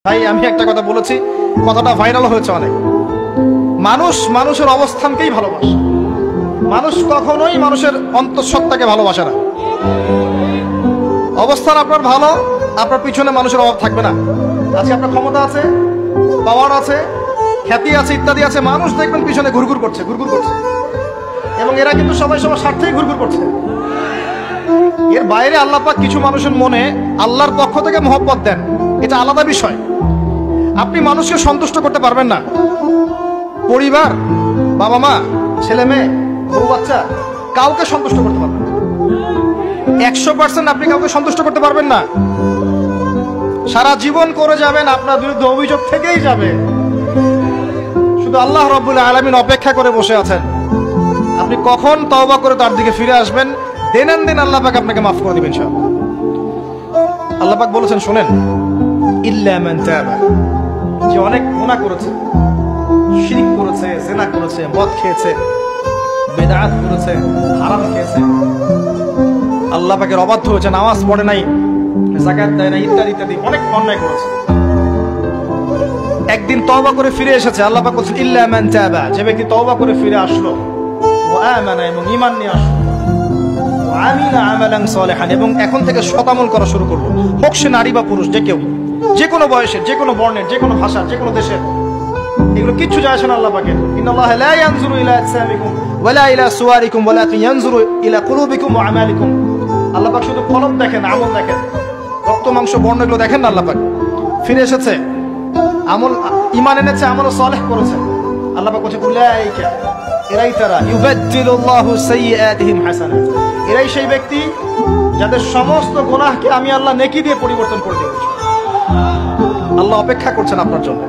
ভাই আমি একটা কথা বলেছি, কথাটা ভাইরাল হয়েছে অনেক। মানুষ মানুষের অবস্থানকেই ভালোবাসে। মানুষ কখনোই মানুষের অন্তঃসত্ত্বাকে ভালোবাসে না। অবস্থান আপনার ভালো, আপনার পিছনে মানুষের অভাব থাকবে না। আজকে আপনার ক্ষমতা আছে, পাওয়ার আছে, খ্যাতি আছে, ইত্যাদি আছে, মানুষ দেখবেন পিছনে ঘুরঘুর করছে এবং এরা কিন্তু সবাই সবার স্বার্থেই ঘুরঘুর করছে। এর বাইরে আল্লাহ পাক কিছু মানুষের মনে আল্লাহর পক্ষ থেকে মহব্বত দেন, এটা আলাদা বিষয়। আপনি মানুষকে সন্তুষ্ট করতে পারবেন না। পরিবার, বাবা মা, ছেলে মেয়ে, বউ বাচ্চা, কাউকে সন্তুষ্ট করতে পারবেন না। 100% আপনি কাউকে সন্তুষ্ট করতে পারবেন না। সারা জীবন করে যাবেন, আপনার বিরুদ্ধে অভিযোগ থেকেই যাবে। শুধু আল্লাহ রাব্বুল আলামিন অপেক্ষা করে বসে আছেন, আপনি কখন তওবা করে তার দিকে ফিরে আসবেন। দিন আল্লাহ পাক আপনাকে মাফ করে দিবেন ইনশাআল্লাহ। আল্লাহ পাক বলেছেন, শুনেন, ইল্লা মান তাবা, যে অনেক গুনাহ করেছে, শিরক করেছে, জিনা করেছে, মদ খেয়েছে, বিদআত করেছে, হারাম খেয়েছে, আল্লাহ পাকের অবাধ্য হয়েছে, নামাজ পড়ে নাই, যাকাত দেয় না, ইত্যাদি ইত্যাদি অনেক অন্যায় করেছে। একদিন তওবা করে ফিরে এসেছে। আল্লাহ পাক বলেছেন, ইল্লা মান তাবা, যে ব্যক্তি তওবা করে ফিরে আসলো, ওয়া আমানা, এবং ঈমান নিয়ে আসলো, ওয়া আমিলা আমালান সালিহান, এবং এখন থেকে সৎ আমল করা শুরু করলো, হোক সে নারী বা পুরুষ, যে কেউ, যে কোনো বয়সের, যে কোনো বর্ণের, যে কোনো ভাষার, যে কোনো দেশের, এগুলো কিচ্ছু যায় আসে না আল্লাহ পাকের। ইন্নাল্লাহা লা ইয়ানজুরু ইলা আজসামিকুম ওয়ালা ইলা সুওয়ারিকুম ওয়ালাকিন ইয়ানজুরু ইলা কুলুবিকুম ওয়া আমালিকুম। আল্লাহ পাক শুধু কলব দেখেন, আমল দেখেন, রক্ত মাংস বর্ণ এগুলো দেখেন না। আল্লাহ পাক ফিরে এসেছে, আমল, ঈমান এনেছে, আমল সালেহ করেছে। আল্লাহ পাক বলেছে, উলাইকা, এরাই তারা, ইউবাদদিলুল্লাহু সাইয়্যাতিহিম হাসানাত, এরাই সেই ব্যক্তি যাদের সমস্ত গুনাহকে আমি আল্লাহ নেকি দিয়ে পরিবর্তন করে দেব। আল্লাহ অপেক্ষা করছেন আপনার জন্য।